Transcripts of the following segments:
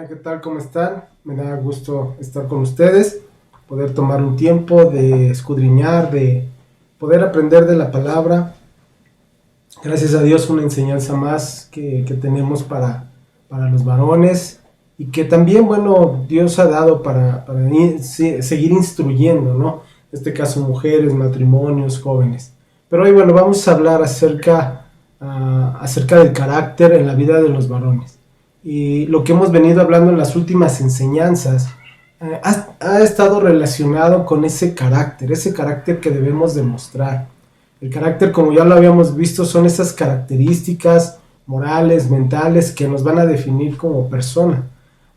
Hola, ¿qué tal? ¿Cómo están? Me da gusto estar con ustedes, poder tomar un tiempo de escudriñar, de poder aprender de la palabra. Gracias a Dios, una enseñanza más que tenemos para los varones y que también, bueno, Dios ha dado para seguir instruyendo, ¿no? En este caso, mujeres, matrimonios, jóvenes. Pero hoy, bueno, vamos a hablar acerca del carácter en la vida de los varones. Y lo que hemos venido hablando en las últimas enseñanzas ha estado relacionado con ese carácter que debemos demostrar. El carácter, como ya lo habíamos visto, son esas características morales, mentales, que nos van a definir como persona.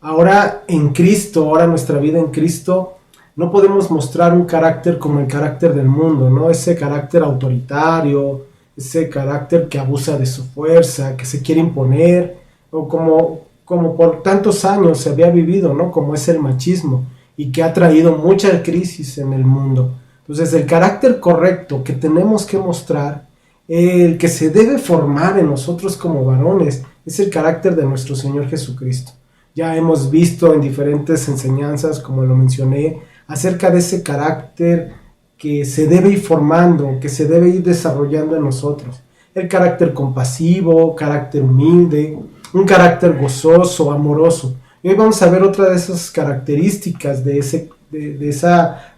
Ahora en Cristo, ahora nuestra vida en Cristo, no podemos mostrar un carácter como el carácter del mundo, ¿no? Ese carácter autoritario, ese carácter que abusa de su fuerza, que se quiere imponer, o como por tantos años se había vivido, ¿no? Como es el machismo y que ha traído mucha crisis en el mundo. Entonces el carácter correcto que tenemos que mostrar, el que se debe formar en nosotros como varones, es el carácter de nuestro Señor Jesucristo. Ya hemos visto en diferentes enseñanzas, como lo mencioné, acerca de ese carácter que se debe ir formando, que se debe ir desarrollando en nosotros. El carácter compasivo, carácter humilde, un carácter gozoso, amoroso. Y hoy vamos a ver otra de esas características de esa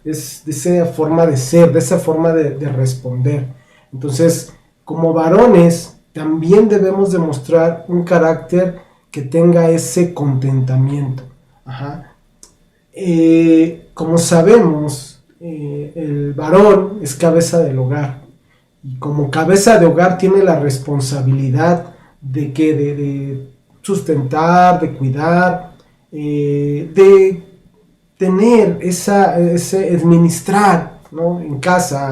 forma de ser, de esa forma de responder. Entonces, como varones, también debemos demostrar un carácter que tenga ese contentamiento. Como sabemos, el varón es cabeza del hogar. Y como cabeza de hogar tiene la responsabilidad de sustentar, de cuidar, de tener ese administrar, ¿no? En casa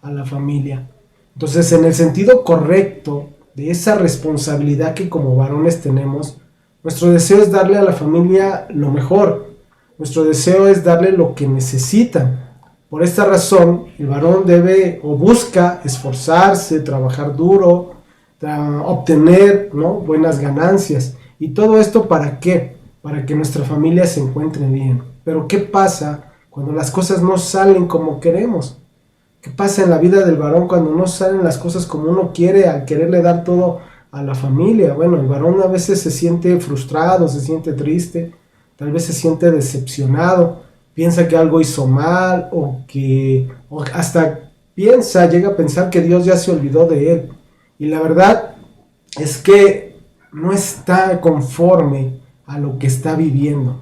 a la familia. Entonces, en el sentido correcto de esa responsabilidad que como varones tenemos, nuestro deseo es darle a la familia lo mejor. Nuestro deseo es darle lo que necesitan. Por esta razón, el varón debe o busca esforzarse, trabajar duro, obtener, ¿no? Buenas ganancias. ¿Y todo esto para qué? Para que nuestra familia se encuentre bien. Pero ¿qué pasa cuando las cosas no salen como queremos? ¿Qué pasa en la vida del varón cuando no salen las cosas como uno quiere, al quererle dar todo a la familia? Bueno, el varón a veces se siente frustrado, se siente triste, tal vez se siente decepcionado, piensa que algo hizo mal o hasta llega a pensar que Dios ya se olvidó de él. Y la verdad es que no está conforme a lo que está viviendo.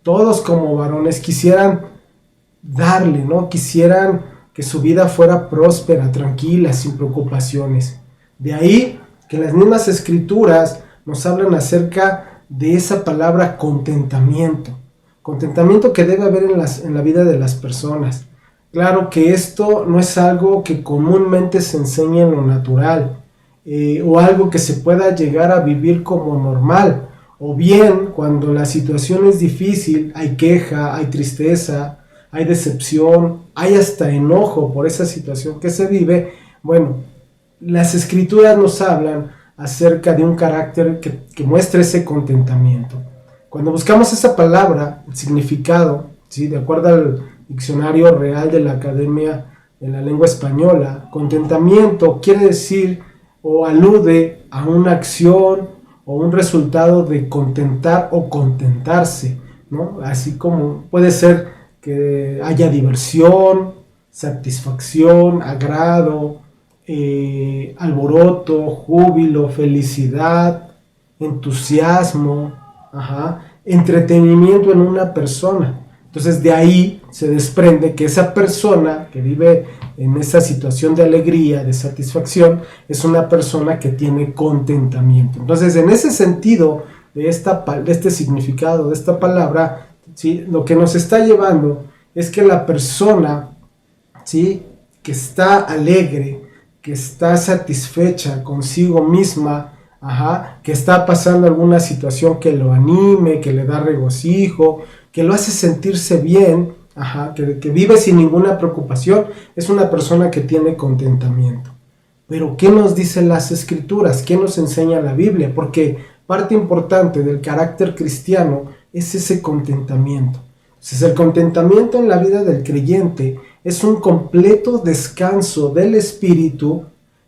Todos como varones quisieran darle, ¿no? Quisieran que su vida fuera próspera, tranquila, sin preocupaciones. De ahí que las mismas escrituras nos hablan acerca de esa palabra contentamiento. Contentamiento que debe haber en la vida de las personas. Claro que esto no es algo que comúnmente se enseña en lo natural, o algo que se pueda llegar a vivir como normal. O bien, cuando la situación es difícil, hay queja, hay tristeza, hay decepción, hay hasta enojo por esa situación que se vive. Bueno, las escrituras nos hablan acerca de un carácter que muestre ese contentamiento. Cuando buscamos esa palabra, el significado, ¿sí? De acuerdo al diccionario real de la Academia de la Lengua Española, contentamiento quiere decir o alude a una acción o un resultado de contentar o contentarse, ¿no? Así como puede ser que haya diversión, satisfacción, agrado, alboroto, júbilo, felicidad, entusiasmo, entretenimiento en una persona. Entonces de ahí se desprende que esa persona que vive en esa situación de alegría, de satisfacción, es una persona que tiene contentamiento. Entonces en ese sentido de este significado de esta palabra, ¿sí? Lo que nos está llevando es que la persona, ¿sí? Que está alegre, que está satisfecha consigo misma, que está pasando alguna situación que lo anime, que le da regocijo, que lo hace sentirse bien, que vive sin ninguna preocupación, es una persona que tiene contentamiento. Pero ¿qué nos dicen las escrituras? ¿Qué nos enseña la Biblia? Porque parte importante del carácter cristiano es ese contentamiento. Entonces, el contentamiento en la vida del creyente es un completo descanso del espíritu,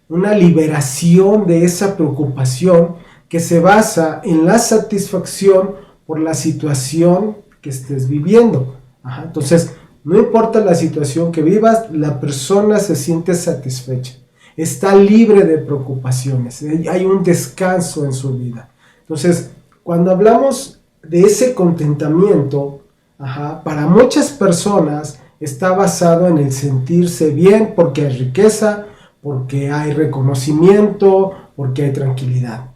una liberación de esa preocupación que se basa en la satisfacción por la situación que estés viviendo. Entonces, no importa la situación que vivas, la persona se siente satisfecha, está libre de preocupaciones, hay un descanso en su vida. Entonces, cuando hablamos de ese contentamiento, para muchas personas está basado en el sentirse bien porque hay riqueza, porque hay reconocimiento, porque hay tranquilidad.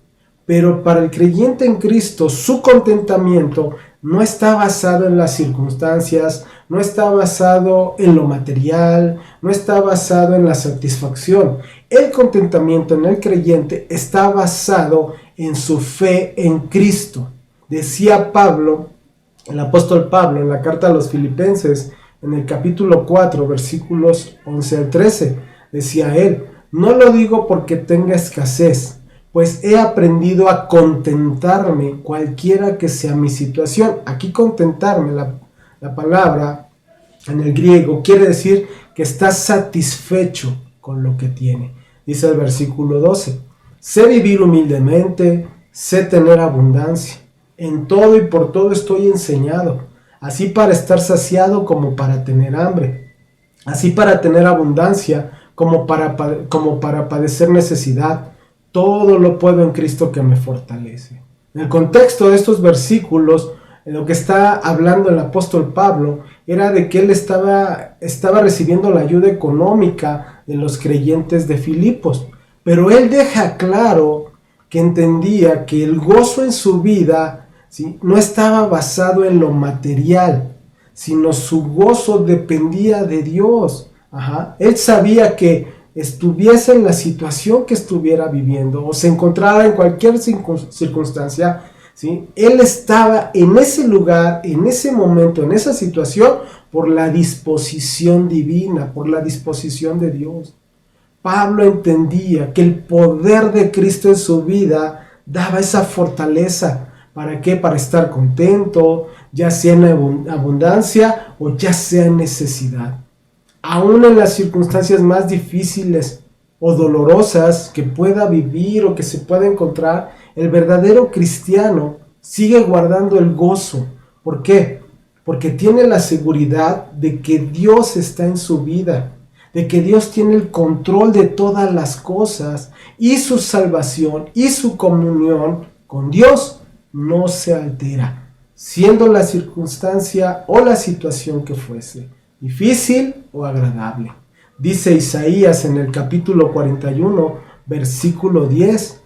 Pero para el creyente en Cristo, su contentamiento no está basado en las circunstancias, no está basado en lo material, no está basado en la satisfacción. El contentamiento en el creyente está basado en su fe en Cristo. Decía Pablo, el apóstol Pablo, en la carta a los Filipenses, en el capítulo 4, versículos 11 al 13, decía él: no lo digo porque tenga escasez, pues he aprendido a contentarme cualquiera que sea mi situación. Aquí contentarme, la palabra en el griego quiere decir que está satisfecho con lo que tiene. Dice el versículo 12: sé vivir humildemente, sé tener abundancia. En todo y por todo estoy enseñado, así para estar saciado como para tener hambre, así para tener abundancia como para padecer necesidad. Todo lo puedo en Cristo que me fortalece. En el contexto de estos versículos, en lo que está hablando el apóstol Pablo era de que él estaba recibiendo la ayuda económica de los creyentes de Filipos, pero él deja claro que entendía que el gozo en su vida, ¿sí?, no estaba basado en lo material, sino su gozo dependía de Dios. Él sabía que estuviese en la situación que estuviera viviendo o se encontrara en cualquier circunstancia, ¿sí?, él estaba en ese lugar, en ese momento, en esa situación, por la disposición divina, por la disposición de Dios. Pablo entendía que el poder de Cristo en su vida daba esa fortaleza. ¿Para qué? Para estar contento, ya sea en abundancia o ya sea en necesidad. Aún en las circunstancias más difíciles o dolorosas que pueda vivir o que se pueda encontrar, el verdadero cristiano sigue guardando el gozo. ¿Por qué? Porque tiene la seguridad de que Dios está en su vida, de que Dios tiene el control de todas las cosas y su salvación y su comunión con Dios no se altera, siendo la circunstancia o la situación que fuese, difícil o agradable. Dice Isaías en el capítulo 41, versículo 10: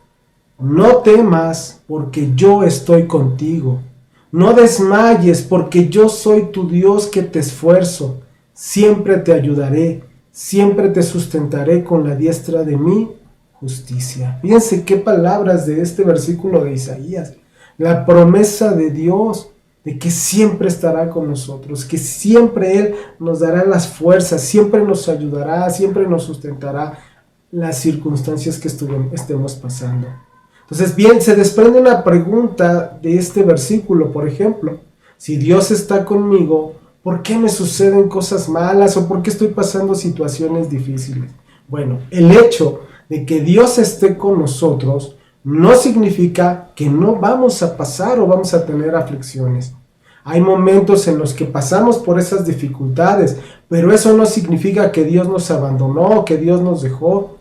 no temas, porque yo estoy contigo. No desmayes, porque yo soy tu Dios que te esfuerzo. Siempre te ayudaré, siempre te sustentaré con la diestra de mi justicia. Fíjense qué palabras de este versículo de Isaías. La promesa de Dios de que siempre estará con nosotros, que siempre Él nos dará las fuerzas, siempre nos ayudará, siempre nos sustentará las circunstancias que estemos pasando. Entonces, bien, se desprende una pregunta de este versículo, por ejemplo: si Dios está conmigo, ¿por qué me suceden cosas malas o por qué estoy pasando situaciones difíciles? Bueno, el hecho de que Dios esté con nosotros no significa que no vamos a pasar o vamos a tener aflicciones. Hay momentos en los que pasamos por esas dificultades, pero eso no significa que Dios nos abandonó, que Dios nos dejó.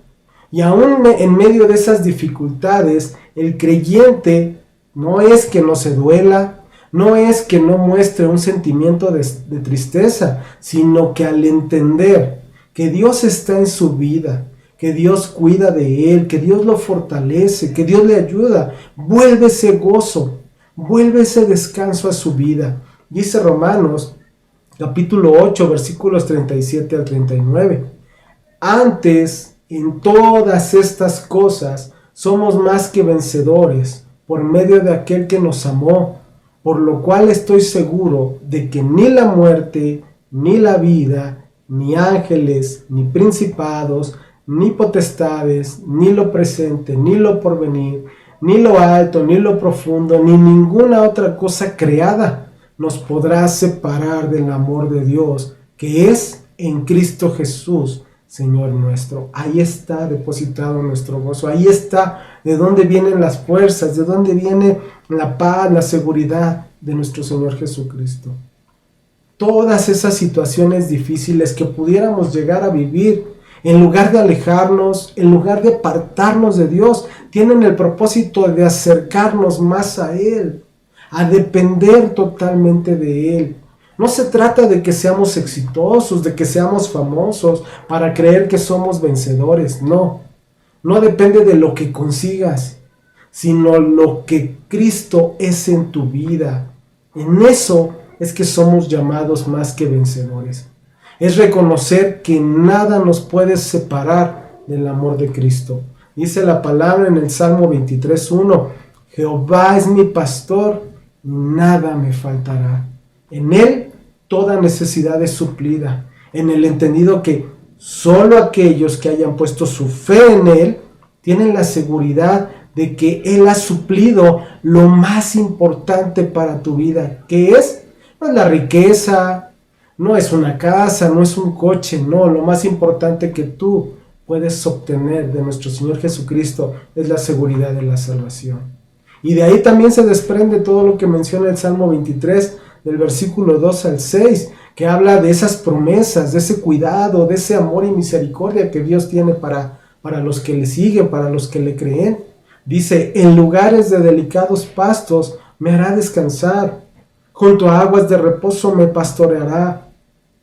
Y aún en medio de esas dificultades, el creyente no es que no se duela, no es que no muestre un sentimiento de tristeza, sino que al entender que Dios está en su vida, que Dios cuida de él, que Dios lo fortalece, que Dios le ayuda, vuelve ese gozo, vuelve ese descanso a su vida. Dice Romanos capítulo 8, versículos 37 al 39. Antes, en todas estas cosas, somos más que vencedores por medio de aquel que nos amó, por lo cual estoy seguro de que ni la muerte, ni la vida, ni ángeles, ni principados, ni potestades, ni lo presente, ni lo porvenir, Ni lo alto, ni lo profundo, ni ninguna otra cosa creada nos podrá separar del amor de Dios, que es en Cristo Jesús, Señor nuestro. Ahí está depositado nuestro gozo, ahí está de dónde vienen las fuerzas, de dónde viene la paz, la seguridad de nuestro Señor Jesucristo. Todas esas situaciones difíciles que pudiéramos llegar a vivir, en lugar de alejarnos, en lugar de apartarnos de Dios, tienen el propósito de acercarnos más a Él, a depender totalmente de Él. No se trata de que seamos exitosos, de que seamos famosos para creer que somos vencedores. No, no depende de lo que consigas, sino lo que Cristo es en tu vida. En eso es que somos llamados más que vencedores. Es reconocer que nada nos puede separar del amor de Cristo. Dice la palabra en el Salmo 23:1, Jehová es mi pastor, y nada me faltará. En Él toda necesidad es suplida, en el entendido que solo aquellos que hayan puesto su fe en Él tienen la seguridad de que Él ha suplido lo más importante para tu vida, que es no es la riqueza, no es una casa, no es un coche, no, lo más importante que tú puedes obtener de nuestro Señor Jesucristo es la seguridad de la salvación. Y de ahí también se desprende todo lo que menciona el Salmo 23, del versículo 2 al 6, que habla de esas promesas, de ese cuidado, de ese amor y misericordia que Dios tiene para los que le siguen, para los que le creen. Dice, en lugares de delicados pastos me hará descansar, junto a aguas de reposo me pastoreará,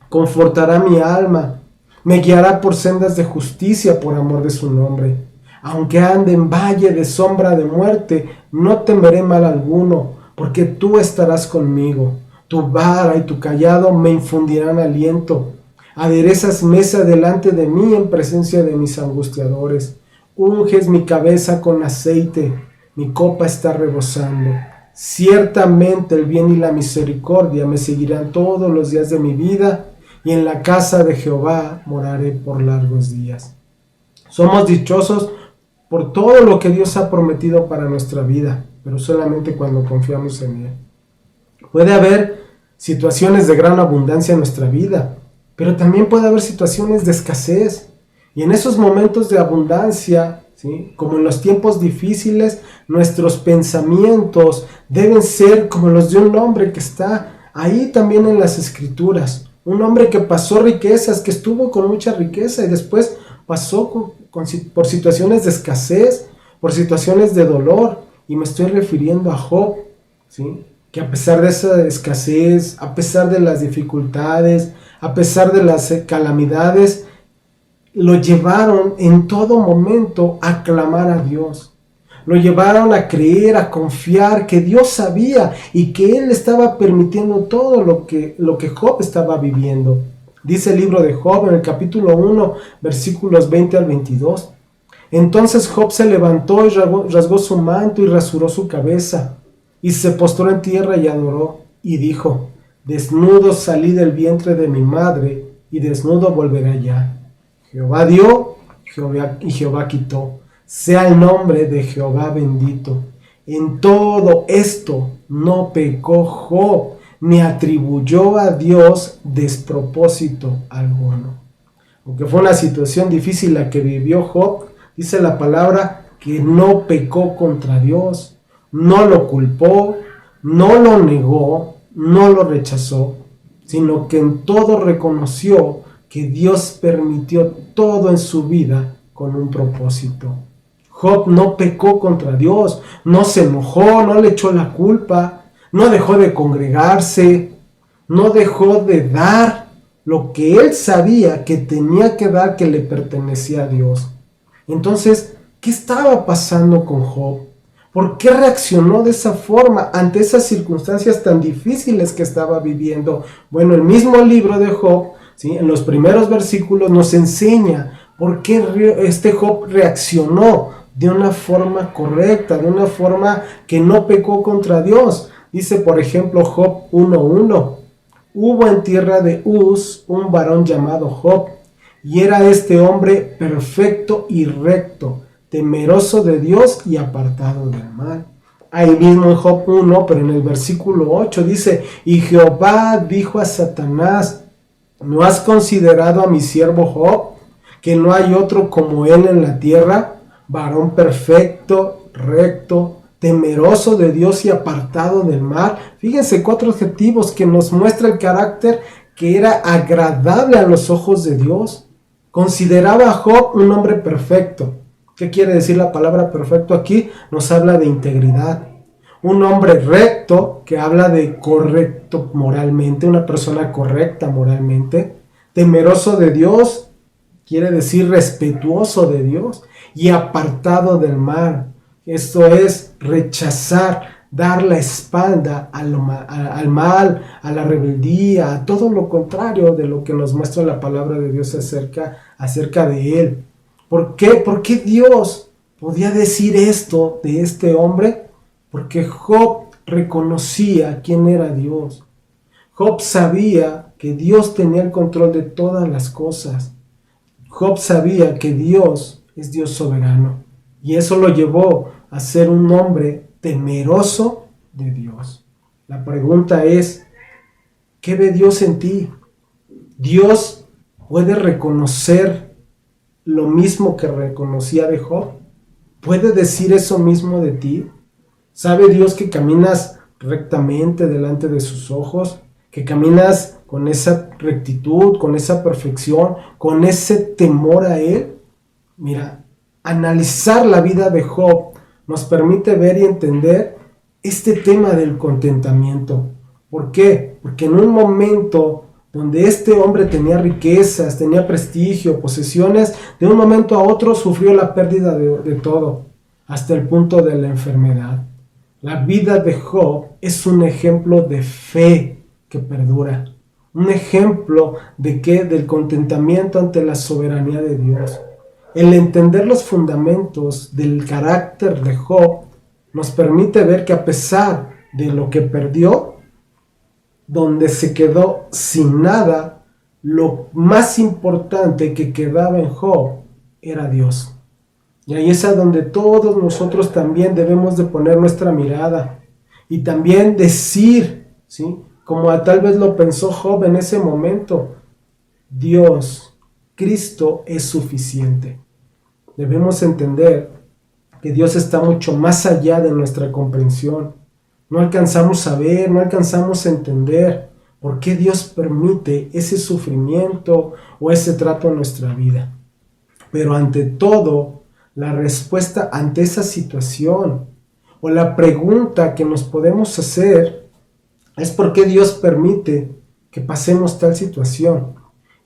confortará mi alma, me guiará por sendas de justicia por amor de su nombre. Aunque ande en valle de sombra de muerte, no temeré mal alguno, porque tú estarás conmigo. Tu vara y tu cayado me infundirán aliento. Aderezas mesa delante de mí en presencia de mis angustiadores. Unges mi cabeza con aceite, mi copa está rebosando. Ciertamente el bien y la misericordia me seguirán todos los días de mi vida, y en la casa de Jehová moraré por largos días. Somos dichosos por todo lo que Dios ha prometido para nuestra vida, pero solamente cuando confiamos en Él. Puede haber situaciones de gran abundancia en nuestra vida, pero también puede haber situaciones de escasez. Y en esos momentos de abundancia, ¿sí?, como en los tiempos difíciles, nuestros pensamientos deben ser como los de un hombre que está ahí también en las Escrituras. Un hombre que pasó riquezas, que estuvo con mucha riqueza y después pasó por situaciones de escasez, por situaciones de dolor. Y me estoy refiriendo a Job, ¿sí?, que a pesar de esa escasez, a pesar de las dificultades, a pesar de las calamidades, lo llevaron en todo momento a clamar a Dios. Lo llevaron a creer, a confiar que Dios sabía y que Él estaba permitiendo todo lo que Job estaba viviendo. Dice el libro de Job en el capítulo 1, versículos 20 al 22. Entonces Job se levantó y rasgó su manto y rasuró su cabeza, y se postró en tierra y adoró, y dijo, desnudo salí del vientre de mi madre, y desnudo volveré allá. Jehová dio, y Jehová quitó. Sea el nombre de Jehová bendito. En todo esto no pecó Job, ni atribuyó a Dios despropósito alguno. Aunque fue una situación difícil la que vivió Job, dice la palabra que no pecó contra Dios, no lo culpó, no lo negó, no lo rechazó, sino que en todo reconoció que Dios permitió todo en su vida con un propósito. Job no pecó contra Dios, no se enojó, no le echó la culpa, no dejó de congregarse, no dejó de dar lo que él sabía que tenía que dar, que le pertenecía a Dios. Entonces, ¿qué estaba pasando con Job? ¿Por qué reaccionó de esa forma ante esas circunstancias tan difíciles que estaba viviendo? Bueno, el mismo libro de Job, ¿sí?, en los primeros versículos nos enseña por qué este Job reaccionó de una forma correcta, de una forma que no pecó contra Dios. Dice, por ejemplo, Job 1:1. Hubo en tierra de Uz un varón llamado Job, y era este hombre perfecto y recto, temeroso de Dios y apartado del mal. Ahí mismo en Job 1, pero en el versículo 8 dice, y Jehová dijo a Satanás, ¿no has considerado a mi siervo Job, que no hay otro como él en la tierra, varón perfecto, recto, temeroso de Dios y apartado del mal? Fíjense, 4 adjetivos que nos muestra el carácter que era agradable a los ojos de Dios. Consideraba a Job un hombre perfecto. ¿Qué quiere decir la palabra perfecto aquí? Nos habla de integridad. Un hombre recto, que habla de correcto moralmente, una persona correcta moralmente. Temeroso de Dios, quiere decir respetuoso de Dios. Y apartado del mal. Esto es rechazar, dar la espalda al mal, a la rebeldía, a todo lo contrario de lo que nos muestra la palabra de Dios acerca de él. ¿Por qué? ¿Por qué Dios podía decir esto de este hombre? Porque Job reconocía quién era Dios. Job sabía que Dios tenía el control de todas las cosas. Job sabía que Dios es Dios soberano. Y eso lo llevó a ser un hombre temeroso de Dios. La pregunta es, ¿qué ve Dios en ti? ¿Dios puede reconocer lo mismo que reconocía de Job? ¿Puede decir eso mismo de ti? ¿Sabe Dios que caminas rectamente delante de sus ojos? ¿Que caminas con esa rectitud, con esa perfección, con ese temor a Él? Mira, analizar la vida de Job nos permite ver y entender este tema del contentamiento. ¿Por qué? Porque en un momento donde este hombre tenía riquezas, tenía prestigio, posesiones, de un momento a otro sufrió la pérdida de todo, hasta el punto de la enfermedad. La vida de Job es un ejemplo de fe que perdura, un ejemplo de que del contentamiento ante la soberanía de Dios. El entender los fundamentos del carácter de Job nos permite ver que a pesar de lo que perdió, donde se quedó sin nada, lo más importante que quedaba en Job era Dios. Y ahí es a donde todos nosotros también debemos de poner nuestra mirada y también decir, ¿sí?, como tal vez lo pensó Job en ese momento, Dios, Cristo es suficiente. Debemos entender que Dios está mucho más allá de nuestra comprensión. No alcanzamos a ver, no alcanzamos a entender por qué Dios permite ese sufrimiento o ese trato en nuestra vida. Pero ante todo, la respuesta ante esa situación o la pregunta que nos podemos hacer es por qué Dios permite que pasemos tal situación.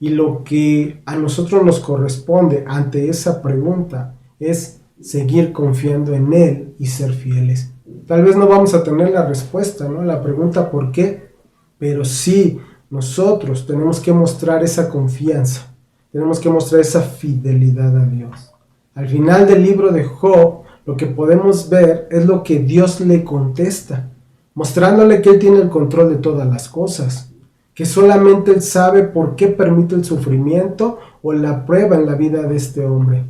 Y lo que a nosotros nos corresponde ante esa pregunta es seguir confiando en Él y ser fieles. Tal vez no vamos a tener la respuesta, ¿no?, la pregunta ¿por qué? Pero sí, nosotros tenemos que mostrar esa confianza, tenemos que mostrar esa fidelidad a Dios. Al final del libro de Job, lo que podemos ver es lo que Dios le contesta, mostrándole que Él tiene el control de todas las cosas, que solamente Él sabe por qué permite el sufrimiento o la prueba en la vida de este hombre.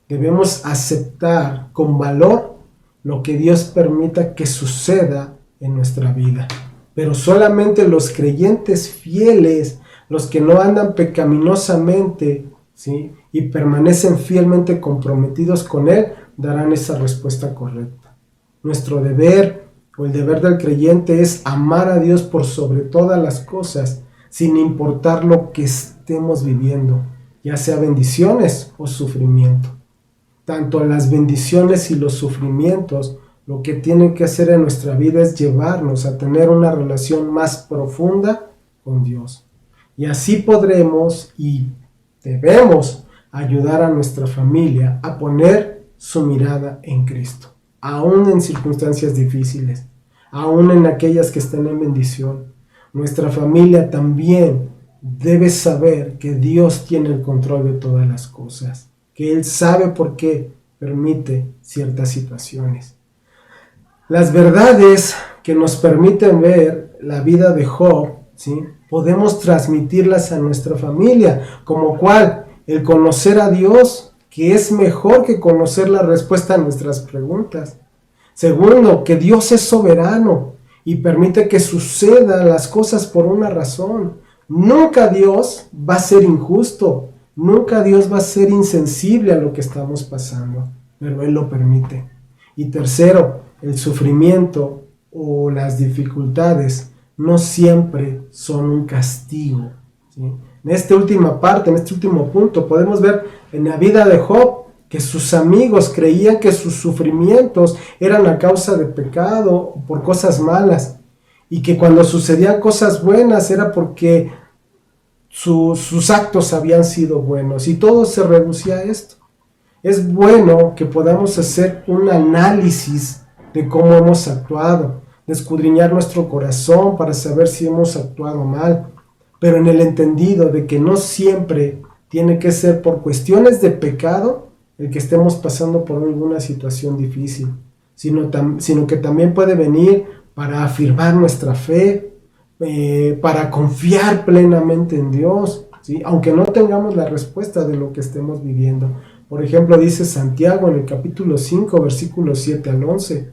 Debemos aceptar con valor lo que Dios permita que suceda en nuestra vida. Pero solamente los creyentes fieles, los que no andan pecaminosamente, ¿sí?, y permanecen fielmente comprometidos con Él, darán esa respuesta correcta. Nuestro deber o el deber del creyente es amar a Dios por sobre todas las cosas, sin importar lo que estemos viviendo, ya sea bendiciones o sufrimiento. Tanto las bendiciones y los sufrimientos, lo que tienen que hacer en nuestra vida es llevarnos a tener una relación más profunda con Dios. Y así podremos y debemos ayudar a nuestra familia a poner su mirada en Cristo, aún en circunstancias difíciles, aún en aquellas que estén en bendición. Nuestra familia también debe saber que Dios tiene el control de todas las cosas, que Él sabe por qué permite ciertas situaciones. Las verdades que nos permiten ver la vida de Job, ¿sí?, podemos transmitirlas a nuestra familia, como cual el conocer a Dios que es mejor que conocer la respuesta a nuestras preguntas. Segundo, que Dios es soberano y permite que sucedan las cosas por una razón. Nunca Dios va a ser injusto, nunca Dios va a ser insensible a lo que estamos pasando, pero Él lo permite. Y tercero, el sufrimiento o las dificultades no siempre son un castigo, ¿sí? En esta última parte, en este último punto, podemos ver en la vida de Job que sus amigos creían que sus sufrimientos eran a causa de pecado o por cosas malas, y que cuando sucedían cosas buenas era porque sus actos habían sido buenos, y todo se reducía a esto. Es bueno que podamos hacer un análisis de cómo hemos actuado, de escudriñar nuestro corazón para saber si hemos actuado mal, pero en el entendido de que no siempre tiene que ser por cuestiones de pecado el que estemos pasando por alguna situación difícil, sino que también puede venir para afirmar nuestra fe, para confiar plenamente en Dios, ¿sí? Aunque no tengamos la respuesta de lo que estemos viviendo. Por ejemplo, dice Santiago en el capítulo 5, versículos 7 al 11,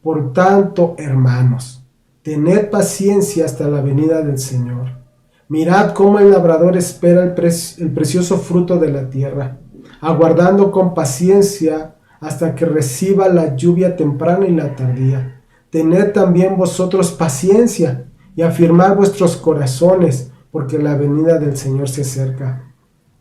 por tanto, hermanos, tened paciencia hasta la venida del Señor. Mirad cómo el labrador espera el precioso fruto de la tierra, aguardando con paciencia hasta que reciba la lluvia temprana y la tardía. Tened también vosotros paciencia y afirmad vuestros corazones, porque la venida del Señor se acerca.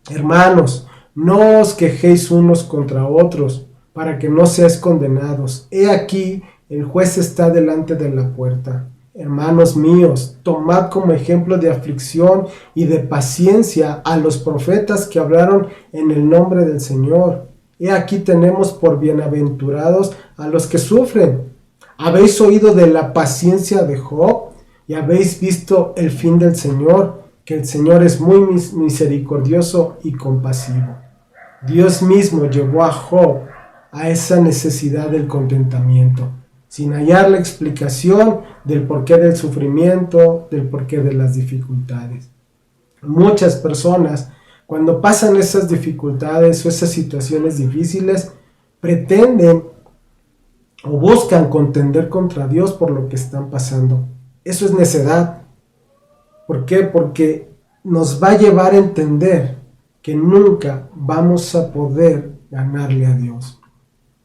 Hermanos, no os quejéis unos contra otros, para que no seáis condenados. He aquí, el juez está delante de la puerta. Hermanos míos, tomad como ejemplo de aflicción y de paciencia a los profetas que hablaron en el nombre del Señor. He aquí tenemos por bienaventurados a los que sufren. ¿Habéis oído de la paciencia de Job y habéis visto el fin del Señor? Que el Señor es muy misericordioso y compasivo. Dios mismo llevó a Job a esa necesidad del contentamiento, sin hallar la explicación del porqué del sufrimiento, del porqué de las dificultades. Muchas personas, cuando pasan esas dificultades o esas situaciones difíciles, pretenden o buscan contender contra Dios por lo que están pasando. Eso es necedad. ¿Por qué? Porque nos va a llevar a entender que nunca vamos a poder ganarle a Dios.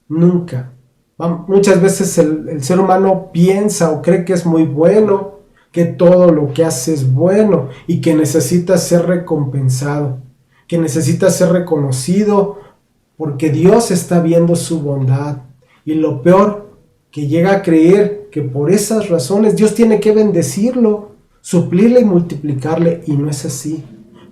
Nunca. Muchas veces el ser humano piensa o cree que es muy bueno, que todo lo que hace es bueno y que necesita ser recompensado, que necesita ser reconocido porque Dios está viendo su bondad. Y lo peor, que llega a creer que por esas razones Dios tiene que bendecirlo, suplirle y multiplicarle, y no es así,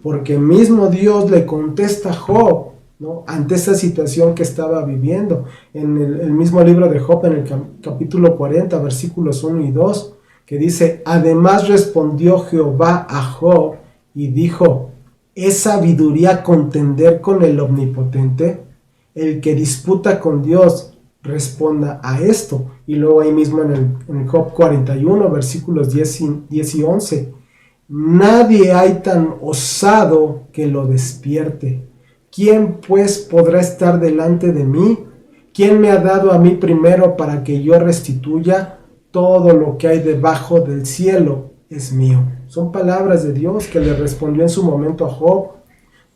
porque mismo Dios le contesta a Job, ¿no?, ante esa situación que estaba viviendo. En el mismo libro de Job, en el capítulo 40, versículos 1 y 2, que dice, además respondió Jehová a Job y dijo, ¿es sabiduría contender con el Omnipotente? El que disputa con Dios responda a esto. Y luego ahí mismo en el Job 41, versículos 10 y 11, nadie hay tan osado que lo despierte. ¿Quién pues podrá estar delante de mí? ¿Quién me ha dado a mí primero para que yo restituya? Todo lo que hay debajo del cielo es mío. Son palabras de Dios que le respondió en su momento a Job.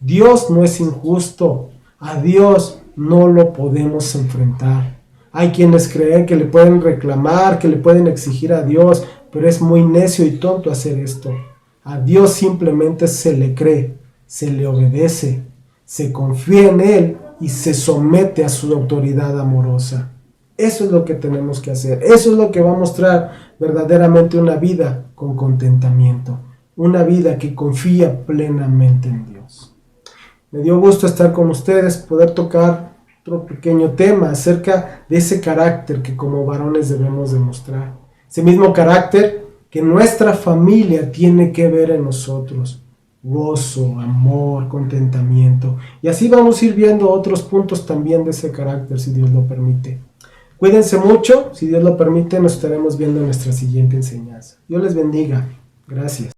Dios no es injusto. A Dios no lo podemos enfrentar. Hay quienes creen que le pueden reclamar, que le pueden exigir a Dios, pero es muy necio y tonto hacer esto. A Dios simplemente se le cree, se le obedece, se confía en Él y se somete a su autoridad amorosa. Eso es lo que tenemos que hacer. Eso es lo que va a mostrar verdaderamente una vida con contentamiento. Una vida que confía plenamente en Dios. Me dio gusto estar con ustedes, poder tocar otro pequeño tema acerca de ese carácter que como varones debemos demostrar. Ese mismo carácter que nuestra familia tiene que ver en nosotros. Gozo, amor, contentamiento. Y así vamos a ir viendo otros puntos también de ese carácter, si Dios lo permite. Cuídense mucho, si Dios lo permite, nos estaremos viendo en nuestra siguiente enseñanza. Dios les bendiga. Gracias.